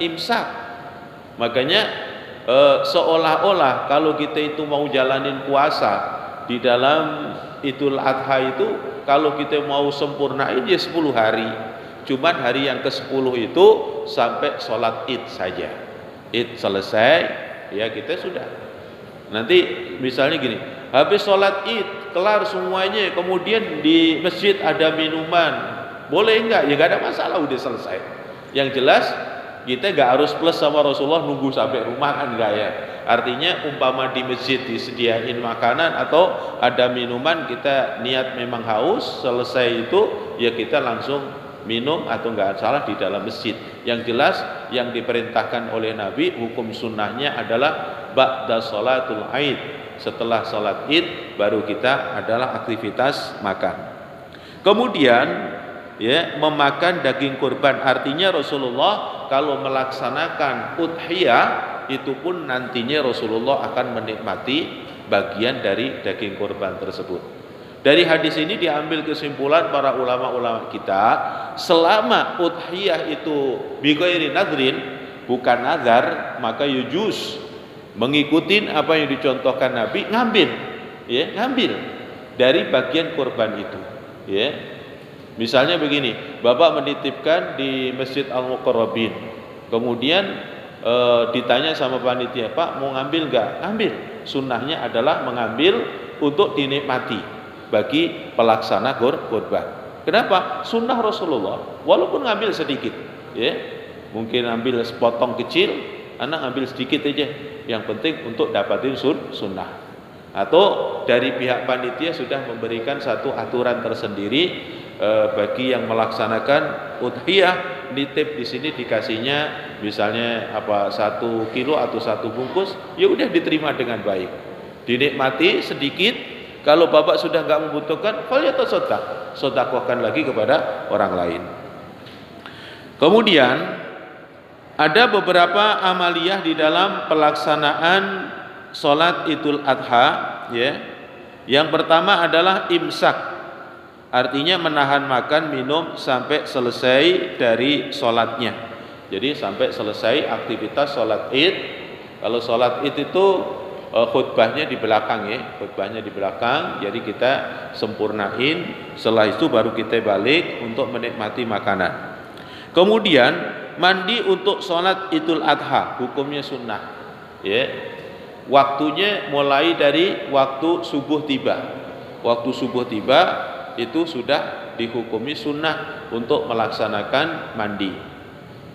imsak. Makanya seolah-olah kalau kita itu mau jalanin puasa di dalam Idul Adha itu, kalau kita mau sempurnain ya 10 hari. Cuman hari yang ke-10 itu sampai sholat Id saja. Id selesai, ya kita sudah. Nanti misalnya gini, habis sholat Id, kelar semuanya, kemudian di masjid ada minuman, boleh enggak? Ya enggak ada masalah, udah selesai. Yang jelas kita enggak harus plus sama Rasulullah nunggu sampai rumah, kan enggak ya. Artinya umpama di masjid disediain makanan atau ada minuman, kita niat memang haus, selesai itu ya kita langsung minum atau enggak salah di dalam masjid. Yang jelas yang diperintahkan oleh Nabi, hukum sunnahnya adalah ba'da sholatul Id. Setelah sholat Id baru kita adalah aktivitas makan. Kemudian ya, memakan daging kurban. Artinya Rasulullah kalau melaksanakan udhiyah itu pun nantinya Rasulullah akan menikmati bagian dari daging kurban tersebut. Dari hadis ini diambil kesimpulan para ulama-ulama kita, selama udhiyah itu bighairi nadrin, bukan nazar, maka yujuz mengikuti apa yang dicontohkan Nabi, ngambil dari bagian kurban itu, ya. Misalnya begini, Bapak menitipkan di Masjid Al-Muqarrabin, kemudian ditanya sama panitia, Pak mau ngambil enggak? Ambil. Sunnahnya adalah mengambil untuk dinikmati bagi pelaksana kurban. Kenapa? Sunnah Rasulullah, walaupun ngambil sedikit, ya. Mungkin ambil sepotong kecil, anak ambil sedikit aja. Yang penting untuk dapatin sunnah. Atau dari pihak panitia sudah memberikan satu aturan tersendiri bagi yang melaksanakan udhiyah, nitip di sini dikasihnya misalnya apa 1 kilo atau 1 bungkus, ya udah diterima dengan baik, dinikmati sedikit. Kalau Bapak sudah nggak membutuhkan, falyatasaddaq, sedekahkan lagi kepada orang lain. Kemudian ada beberapa amaliyah di dalam pelaksanaan sholat Idul Adha, ya. Yang pertama adalah imsak, artinya menahan makan minum sampai selesai dari sholatnya. Jadi sampai selesai aktivitas sholat Id. Kalau sholat Id itu khutbahnya di belakang, ya, khutbahnya di belakang. Jadi kita sempurnain. Setelah itu baru kita balik untuk menikmati makanan. Kemudian mandi untuk sholat Idul Adha, hukumnya sunnah, ya. Waktunya mulai dari waktu subuh tiba. Waktu subuh tiba itu sudah dihukumi sunnah untuk melaksanakan mandi.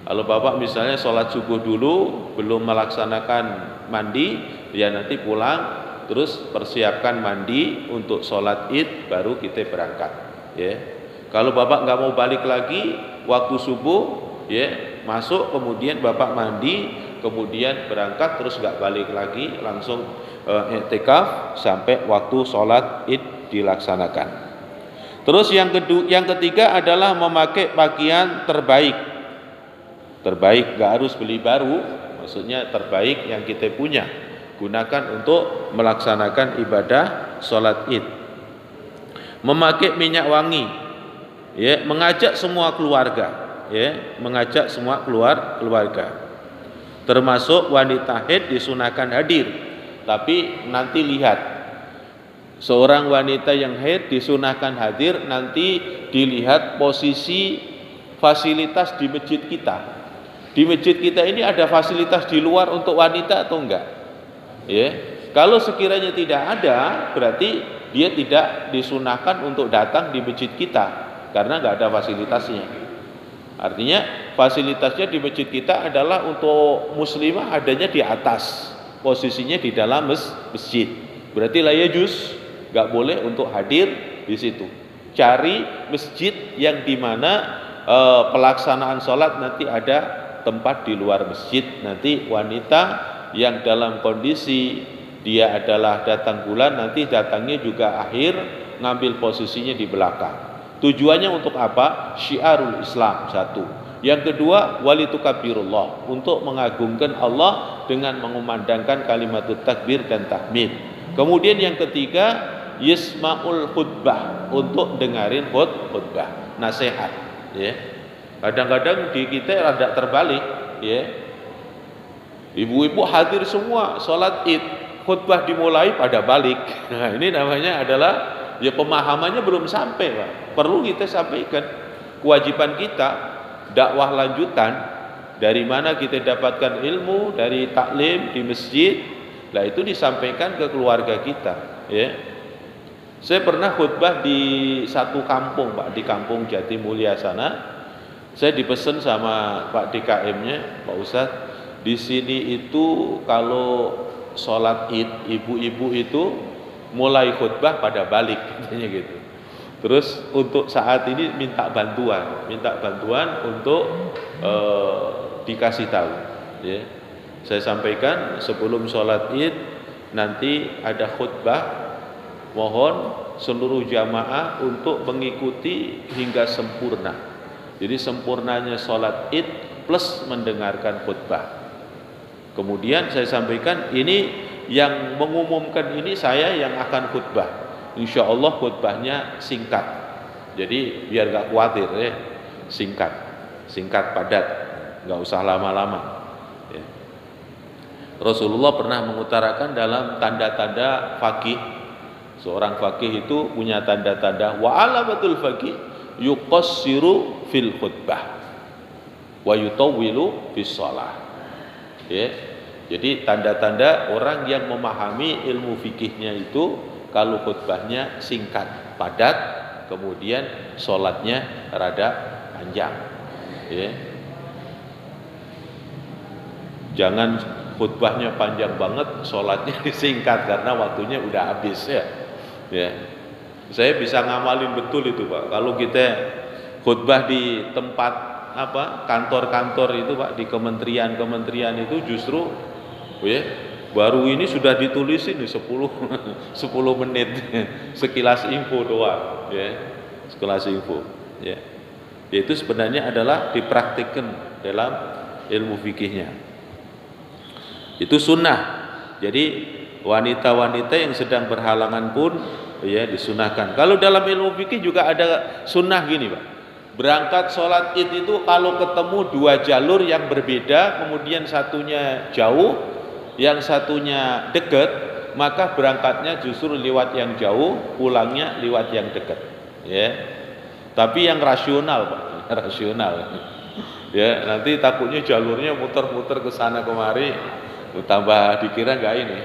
Kalau Bapak misalnya sholat subuh dulu belum melaksanakan mandi, ya nanti pulang terus persiapkan mandi untuk sholat Id baru kita berangkat, ya. Kalau Bapak nggak mau balik lagi waktu subuh, ya masuk kemudian Bapak mandi kemudian berangkat terus nggak balik lagi, langsung i'tikaf sampai waktu sholat Id dilaksanakan. Terus yang ketiga adalah memakai pakaian terbaik. Terbaik nggak harus beli baru, maksudnya terbaik yang kita punya, gunakan untuk melaksanakan ibadah sholat Id. memakai minyak wangi, ya, mengajak semua keluarga, ya, mengajak semua keluarga. Termasuk wanita haid disunahkan hadir. Tapi nanti lihat, seorang wanita yang haid disunahkan hadir, nanti dilihat posisi fasilitas di masjid kita. Di masjid kita ini ada fasilitas di luar untuk wanita atau enggak? Ya. Kalau sekiranya tidak ada, berarti dia tidak disunahkan untuk datang di masjid kita karena enggak ada fasilitasnya. Artinya fasilitasnya di masjid kita adalah untuk muslimah adanya di atas, posisinya di dalam masjid. Berarti la yajuz, enggak boleh untuk hadir di situ. Cari masjid yang dimana pelaksanaan sholat nanti ada tempat di luar masjid. Nanti wanita yang dalam kondisi dia adalah datang bulan, nanti datangnya juga akhir, ngambil posisinya di belakang. Tujuannya untuk apa? Syiarul Islam, satu. Yang kedua, walitukabbirullah, untuk mengagungkan Allah dengan mengumandangkan kalimatut takbir dan tahmid. Kemudian yang ketiga, yismaul khutbah, untuk dengarin khutbah, nasihat, ya. Kadang-kadang di kita rada terbalik, ya. Ibu-ibu hadir semua sholat Id, khutbah dimulai pada balik. Nah, ini namanya adalah, ya, pemahamannya belum sampai, Pak. Perlu kita sampaikan. Kewajiban kita dakwah lanjutan, dari mana kita dapatkan ilmu, dari taklim di masjid, lah itu disampaikan ke keluarga kita, ya. Saya pernah khutbah di satu kampung, Pak, di kampung Jatimulya sana. Saya dipesan sama Pak DKM-nya, Pak Ustadz, di sini itu kalau sholat Id, ibu-ibu itu mulai khutbah pada balik, katanya gitu. Terus untuk saat ini minta bantuan untuk dikasih tahu, ya. Saya sampaikan sebelum sholat Id nanti ada khutbah, mohon seluruh jamaah untuk mengikuti hingga sempurna. Jadi sempurnanya sholat Id plus mendengarkan khutbah. Kemudian saya sampaikan, ini yang mengumumkan ini saya yang akan khutbah. Insya Allah khutbahnya singkat. Jadi biar gak khawatir, ya. Singkat padat, gak usah lama-lama, ya. Rasulullah pernah mengutarakan dalam tanda-tanda faqih. Seorang faqih itu punya tanda-tanda, wa alamatul faqih yuqassiru fil khutbah wa yutawwilu fis shalah, ya. Jadi tanda-tanda orang yang memahami ilmu fikihnya itu kalau khutbahnya singkat, padat, kemudian sholatnya rada panjang, ya. Jangan khutbahnya panjang banget, sholatnya disingkat karena waktunya udah habis, ya. Ya. Saya bisa ngamalin betul itu, Pak. Kalau kita khutbah di tempat kantor-kantor itu, Pak, di kementerian itu justru, ya, baru ini sudah ditulisin nih 10 menit sekilas info doang, ya. Sekilas info, ya. Itu sebenarnya adalah dipraktikkan dalam ilmu fikihnya. Itu sunnah. Jadi wanita-wanita yang sedang berhalangan pun, ya, disunahkan. Kalau dalam ilmu fikih juga ada sunnah gini, Pak. Berangkat sholat Id itu kalau ketemu dua jalur yang berbeda, kemudian satunya jauh, yang satunya dekat, maka berangkatnya justru lewat yang jauh, pulangnya lewat yang dekat, ya. Tapi yang rasional, Pak, rasional. Ya, nanti takutnya jalurnya muter-muter ke sana kemari, tambah dikira enggak ini.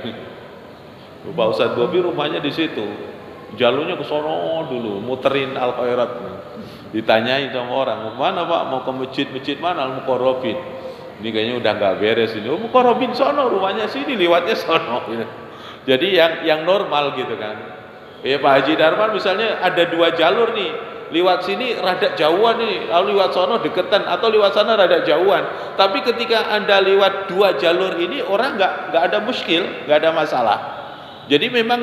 Pak Ustadz Bobi rumahnya di situ, jalurnya ke sono dulu, muterin Al Khairat. Ditanyain sama orang, mana Pak, mau ke masjid mana, Al Muqarrabin. Ini kayaknya udah nggak beres ini. Oh, Muqarrabin sono, rumahnya sini, lewatnya sono. Jadi yang normal gitu kan. Ya Pak Haji Darman misalnya ada dua jalur nih, lewat sini rada jauhan nih, lalu lewat sono deketan, atau lewat sana rada jauhan. Tapi ketika Anda lewat dua jalur ini, orang nggak ada muskil, nggak ada masalah. Jadi memang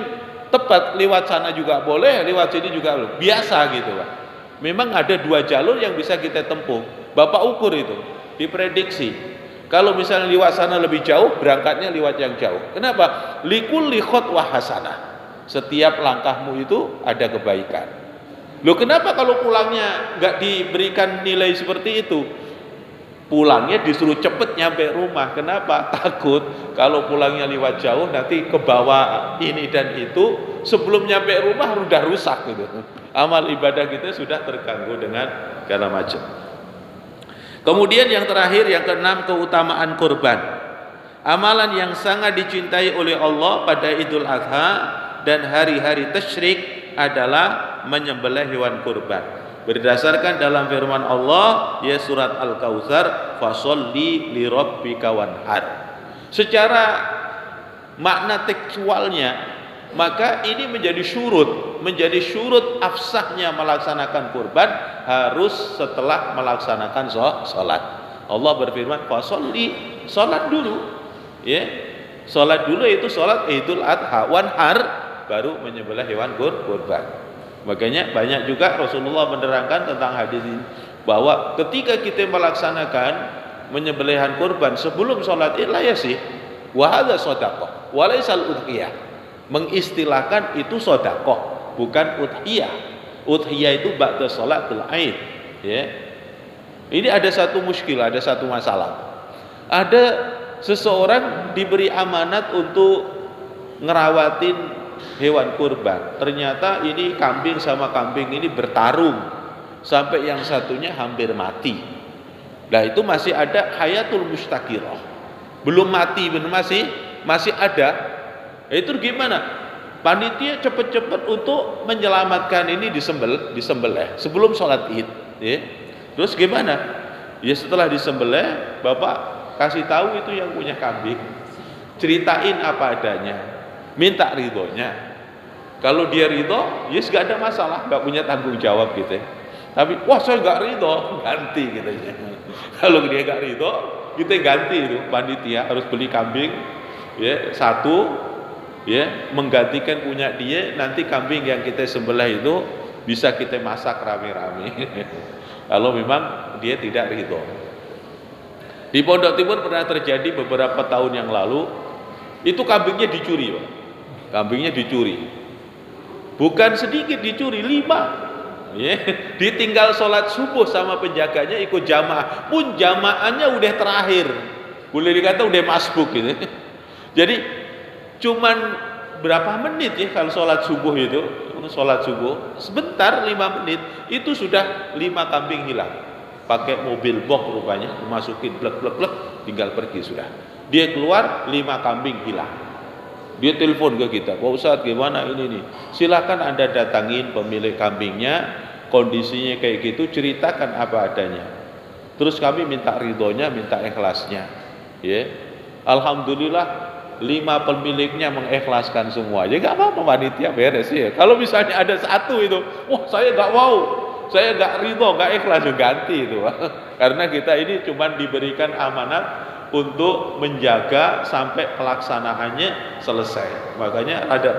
tepat, lewat sana juga boleh, lewat sini juga boleh. Biasa gitu, Pak. Memang ada dua jalur yang bisa kita tempuh. Bapak ukur itu, diprediksi. Kalau misalnya lewat sana lebih jauh, berangkatnya lewat yang jauh. Kenapa? Likulli khutwah hasanah. Setiap langkahmu itu ada kebaikan. Loh kenapa kalau pulangnya nggak diberikan nilai seperti itu? Pulangnya disuruh cepet nyampe rumah. Kenapa? Takut kalau pulangnya lewat jauh nanti kebawa ini dan itu, sebelum nyampe rumah udah rusak gitu. Amal ibadah kita sudah terganggu dengan segala macam. Kemudian yang terakhir, yang keenam, keutamaan kurban. Amalan yang sangat dicintai oleh Allah pada Idul Adha dan hari-hari tasyrik adalah menyembelih hewan kurban. Berdasarkan dalam firman Allah, ya surat Al-Kautsar, fasholli li rabbika wanhar. Secara makna tekstualnya, maka ini menjadi syurut afsahnya melaksanakan kurban harus setelah melaksanakan sholat. Allah berfirman, fasholli, sholat dulu, ya, sholat dulu, itu sholat Idul Adha, wanhar, baru menyembelih hewan kurban. Makanya banyak juga Rasulullah menerangkan tentang hadis ini, bahwa ketika kita melaksanakan menyembelihan kurban sebelum sholat Id, ya sih, wa hadza shadaqah wa laisal udhiyah. Mengistilahkan itu sedekah, bukan udhiyah. Udhiyah itu ba'da sholatul Id, ya. Ini ada satu muskilah, ada satu masalah. Ada seseorang diberi amanat untuk ngerawatin hewan kurban. Ternyata ini kambing sama kambing ini bertarung sampai yang satunya hampir mati. Nah, itu masih ada hayatul mustakirah. Belum mati, masih ada. Itu gimana? Panitia cepet-cepet untuk menyelamatkan ini disembelih sebelum sholat Id, ya. Terus gimana? Ya setelah disembelih, Bapak kasih tahu itu yang punya kambing. Ceritain apa adanya. Minta ridhonya. Kalau dia ridho, yes, gak ada masalah, gak punya tanggung jawab gitu. Tapi wah saya gak ridho, ganti gitu. Kalau dia gak ridho, kita ganti itu. Panitia harus beli kambing, ya, satu, ya, menggantikan punya dia. Nanti kambing yang kita sembelih itu bisa kita masak rame-rame. Kalau memang dia tidak ridho. Di Pondok Timur pernah terjadi beberapa tahun yang lalu, itu kambingnya dicuri, Pak. Kambingnya dicuri, bukan sedikit dicuri, 5, ya. Ditinggal sholat subuh sama penjaganya ikut jamaah, pun jamaahnya udah terakhir, boleh dikata udah masbuk gitu. Jadi cuman berapa menit ya kalau sholat subuh itu, sholat subuh sebentar, 5 menit itu sudah 5 kambing hilang. Pakai mobil box rupanya, masukin blek, tinggal pergi sudah. Dia keluar, 5 kambing hilang. Dia telepon ke kita, Pak Ustadz gimana ini nih, silakan Anda datangin pemilik kambingnya, kondisinya kayak gitu, ceritakan apa adanya. Terus kami minta ridhonya, minta ikhlasnya, ya. Alhamdulillah 5 pemiliknya mengikhlaskan semua. Ya nggak apa-apa, panitia beres ya. Kalau misalnya ada satu itu, wah saya nggak mau, saya nggak ridho, nggak ikhlas, ganti itu. Karena kita ini cuma diberikan amanat untuk menjaga sampai pelaksanaannya selesai. Makanya rada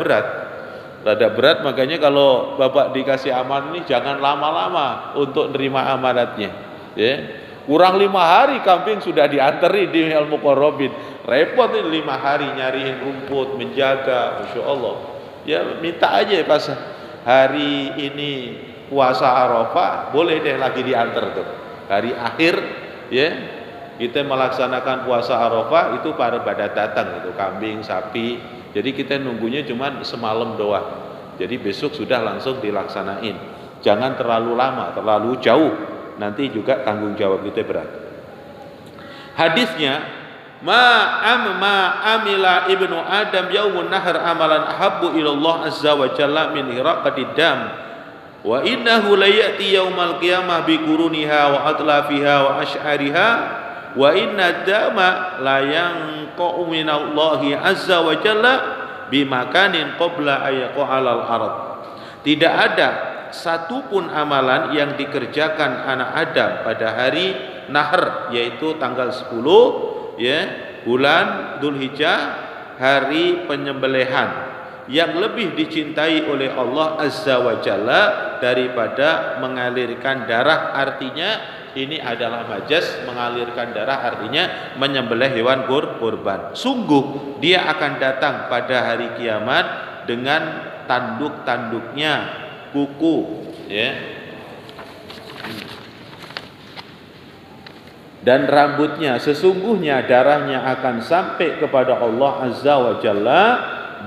berat. Makanya kalau Bapak dikasih amanat ini jangan lama-lama untuk nerima amanatnya, ya. Kurang 5 hari kambing sudah dianteri di Al-Muqarrabin. Repot ini 5 hari nyariin rumput, menjaga, Masya Allah. Ya minta aja pas hari ini puasa Arafah, boleh deh lagi diantar tuh. Hari akhir, ya. Kita melaksanakan puasa Arafah itu pada datang itu kambing, sapi. Jadi kita nunggunya cuma semalam doang. Jadi besok sudah langsung dilaksanain. Jangan terlalu lama, terlalu jauh. Nanti juga tanggung jawab kita berat. Hadisnya, ma amila ibnu Adam yaumun nahar amalan ahabbu ilallah azza wa jalla min hiraqatid dam. Wa innahu la ya'ti yaumal qiyamah bi quruniha wa atlafiha wa ash'ariha. Wa inna dama la yanqa'u minallahi azza wa jalla bimakanin qabla ayaqa'alal ard. Tidak ada satupun amalan yang dikerjakan anak Adam pada hari Nahr, yaitu tanggal 10, ya, bulan Dzulhijjah, hari penyembelihan, yang lebih dicintai oleh Allah azza wa jalla daripada mengalirkan darah. Artinya ini adalah majaz, mengalirkan darah artinya menyembelih hewan kurban. Sungguh dia akan datang pada hari kiamat dengan tanduk-tanduknya, kuku, ya. Dan rambutnya sesungguhnya darahnya akan sampai kepada Allah Azza wa Jalla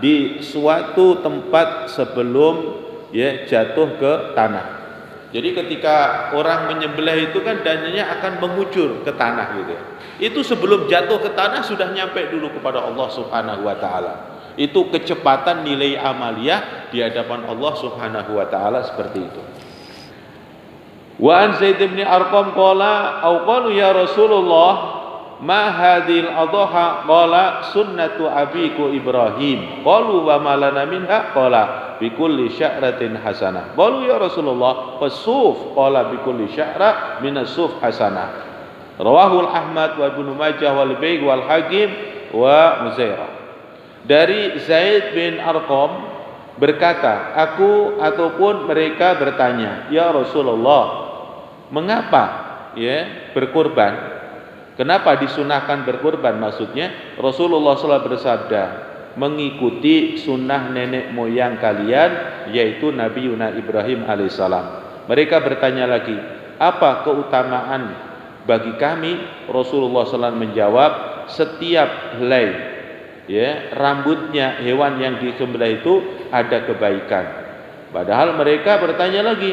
di suatu tempat sebelum ya jatuh ke tanah. Jadi ketika orang menyembelih itu kan darahnya akan mengucur ke tanah gitu. Itu sebelum jatuh ke tanah sudah nyampe dulu kepada Allah Subhanahu wa taala. Itu kecepatan nilai amaliyah di hadapan Allah Subhanahu wa taala seperti itu. Wa an Zaid bin Arqam qala au qalu ya Rasulullah ma hadhil adha qala sunnatu abiku Ibrahim qalu wa ma lana minha qala bi kulli sya'ratin hasanah qalu ya Rasulullah fasuf qala bi kulli sya'ra min as-suf hasanah rawahul Ahmad wa Ibnu Majah wal Baihaqi wal Hakim wa Muzairah. Dari Zaid bin Arqam berkata, aku ataupun mereka bertanya, ya Rasulullah, mengapa ya berkurban? Kenapa disunahkan berkurban? Maksudnya Rasulullah SAW bersabda, mengikuti sunnah nenek moyang kalian, yaitu Nabi Yuna Ibrahim alaihissalam. Mereka bertanya lagi, apa keutamaan bagi kami? Rasulullah SAW menjawab, setiap helai ya rambutnya hewan yang disembelih itu ada kebaikan. Padahal mereka bertanya lagi,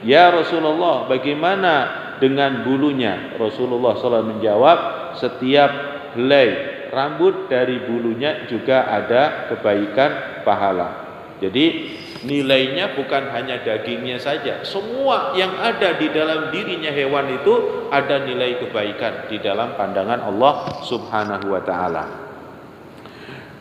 ya Rasulullah, bagaimana dengan bulunya? Rasulullah SAW menjawab, setiap helai rambut dari bulunya juga ada kebaikan pahala. Jadi nilainya bukan hanya dagingnya saja, semua yang ada di dalam dirinya hewan itu ada nilai kebaikan di dalam pandangan Allah Subhanahu wa taala.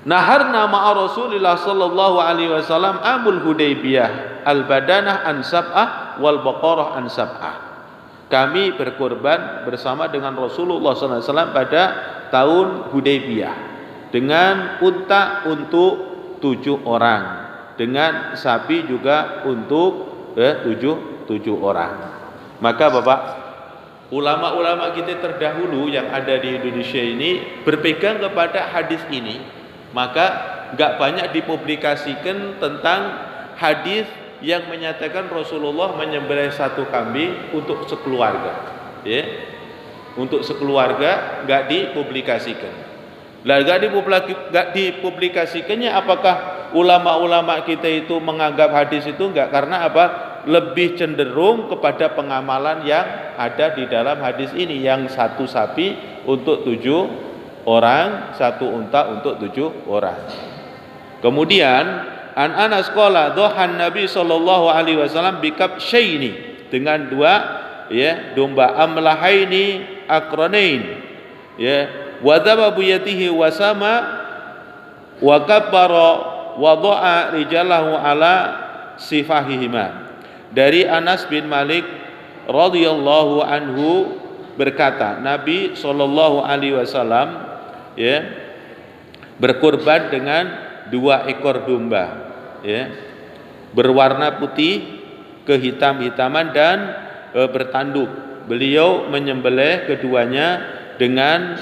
Naharna ma'a Rasulillah sallallahu alaihi wasallam amul Hudaybiyah al-badanah an sab'ah wal baqarah an sab'ah. Kami berkorban bersama dengan Rasulullah sallallahu alaihi wasallam pada tahun Hudaybiyah dengan unta untuk 7 orang, dengan sapi juga untuk 7 orang. Maka Bapak, ulama-ulama kita terdahulu yang ada di Indonesia ini berpegang kepada hadis ini. Maka enggak banyak dipublikasikan tentang hadis yang menyatakan Rasulullah menyembelih satu kambing untuk sekeluarga. Ya. Untuk sekeluarga enggak dipublikasikan. Lah enggak dipublikasikannya apakah ulama-ulama kita itu menganggap hadis itu enggak? Karena apa? Lebih cenderung kepada pengamalan yang ada di dalam hadis ini, yang satu sapi untuk 7 orang, satu unta untuk 7 orang. Kemudian an Anas qala dhahan Nabi sallallahu alaihi wasallam bikabsyaini, dengan 2 ya domba amlahaini akranain ya wa dhababu yatihi wasama wa kabbara wa dha'a rijalahu ala sifahihima. Dari Anas bin Malik radhiyallahu anhu berkata, Nabi sallallahu alaihi wasallam ya berkurban dengan 2 ekor domba ya berwarna putih kehitam-hitaman dan bertanduk. Beliau menyembelih keduanya dengan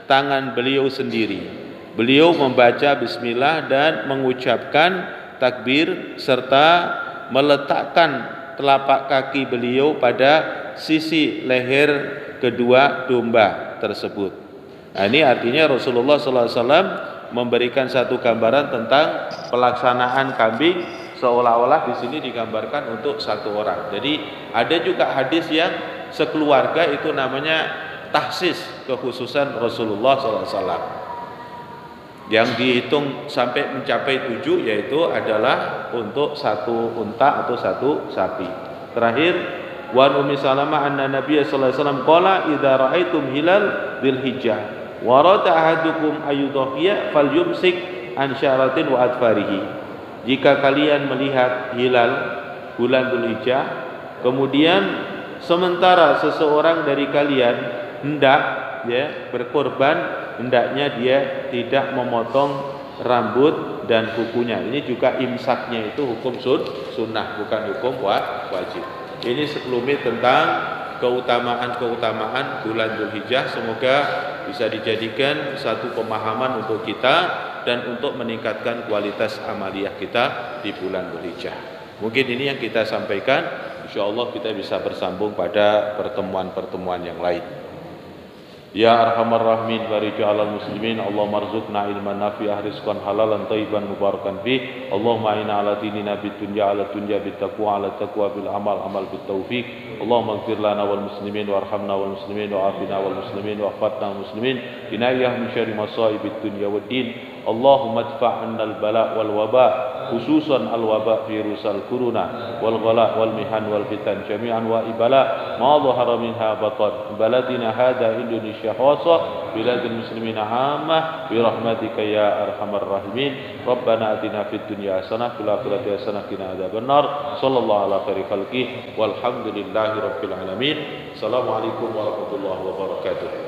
tangan beliau sendiri. Beliau membaca bismillah dan mengucapkan takbir serta meletakkan telapak kaki beliau pada sisi leher kedua domba tersebut. Nah, ini artinya Rasulullah SAW memberikan satu gambaran tentang pelaksanaan kambing, seolah-olah di sini digambarkan untuk 1 orang. Jadi ada juga hadis yang sekeluarga itu namanya tahsis, kekhususan Rasulullah SAW. Yang dihitung sampai mencapai 7 yaitu adalah untuk 1 unta atau 1 sapi. Terakhir, wa Ummi Salamah anna Nabiy sallallahu alaihi wasallam qala idza raaitum hilal dzilhijjah wa rata ahadukum ayyudhiya falyumsik an syaratin wa adfarihi. Jika kalian melihat hilal bulan Dzulhijjah, kemudian sementara seseorang dari kalian hendak ya berkorban, hendaknya dia tidak memotong rambut dan kukunya. Ini juga imsaknya itu hukum sunnah, bukan hukum wajib. Ini sekelumit tentang keutamaan-keutamaan bulan Dzulhijjah. Semoga bisa dijadikan satu pemahaman untuk kita dan untuk meningkatkan kualitas amaliyah kita di bulan Dzulhijjah. Mungkin ini yang kita sampaikan. insyaallah kita bisa bersambung pada pertemuan-pertemuan yang lain. Ya arhamar rahimin wa rijal muslimin, Allahumma arzuqna ilman nafi'ah rizqan halalan thayyiban mubarakan fih. Allahumma inna ala dinina bid dunya ala dunya bit taqwa ala taqwa bil amal amal bit taufiq. Allahumma ighfir lana wal muslimin warhamna wal muslimin wa afina wal muslimin wa akhfatna wal muslimin inayah min syarri masaibid dunya wad din. Allahumma adfa' 'anna al bala' wal waba' khususan al waba' virusal corona wal ghala' wal mihan wal fitan jami'an wa ibala ma dhahara minha batan baladina hada Indonesia khassa biladil muslimina 'ammah bi rahmatika ya arhamar rahimin. Rabbana atina fid dunya hasanah fil akhirati hasanah qina adzabannar. Sallallahu ala khairi khalqih walhamdulillahi rabbil alamin. Assalamualaikum warahmatullahi wabarakatuh.